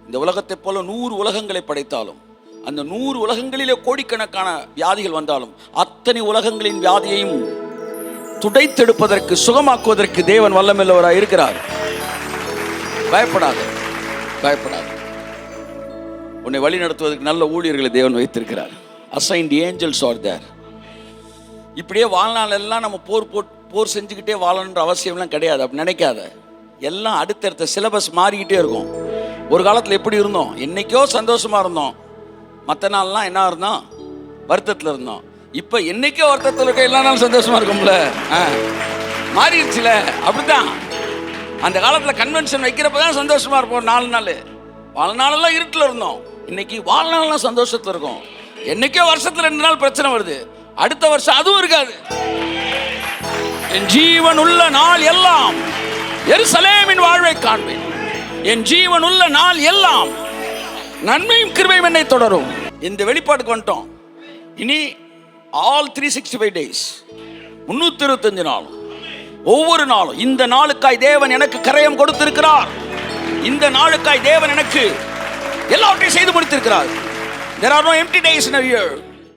இந்த உலகத்தை போல 100 உலகங்களை படைத்தாலும், அந்த 100 உலகங்களிலே கோடிக்கணக்கான வியாதிகள் வந்தாலும், அத்தனை உலகங்களின் வியாதியையும் துடைத்தெடுப்பதற்கு, சுகமாக்குவதற்கு தேவன் வல்லமையுள்ளவராக இருக்கிறார். பயப்படாது, பயப்படாது. உன்னை வழி நடத்துவதற்கு நல்ல ஊழியர்களை தேவன் வைத்திருக்கிறார். Assigned angels are there. இப்படியே வாழ்நாள் எல்லாம் நம்ம போர் செஞ்சுக்கிட்டே வாழணுன்ற அவசியம்லாம் கிடையாது. அப்படி நினைக்காத. எல்லாம் அடுத்தடுத்த சிலபஸ் மாறிக்கிட்டே இருக்கும். ஒரு காலத்தில் எப்படி இருந்தோம், என்னைக்கோ சந்தோஷமா இருந்தோம், மற்ற நாள்லாம் என்ன இருந்தோம், வருத்தத்தில் இருந்தோம். இப்போ என்னைக்கோ வருத்தத்தில் இருக்க, எல்லா நாளும் சந்தோஷமா இருக்கும்ல, மாறிடுச்சுல. அப்படிதான் அந்த காலத்தில் கன்வென்ஷன் வைக்கிறப்ப தான் சந்தோஷமா இருப்போம். 4 நாள் வாழ்நாளெல்லாம் இருட்டில் இருந்தோம், இன்னைக்கு வாழ்நாளெல்லாம் சந்தோஷத்தில் இருக்கும். என்னைக்கோ வருஷத்துல 2 நாள் பிரச்சனை வருது, அடுத்த வருஷம் அதுவும் இருக்காது. என் ஜீவன் உள்ள நாள் எல்லாம் எருசலேமின் வாழ்வை காண்பேன். என் ஜீவன் உள்ள நாள் எல்லாம் நன்மையும் கிருபையும் என்னை தொடரும். இந்த வெளிப்பாடுக்கு வந்துட்டோம். இனி ஆல் 365 days, 365 நாள், ஒவ்வொரு நாளும் இந்த நாளுக்காய் தேவன் எனக்கு கரையம் கொடுத்திருக்கிறார். இந்த நாளுக்காய் தேவன் எனக்கு எல்லாவற்றையும் செய்து முடித்திருக்கிறார். There are no empty days in a year.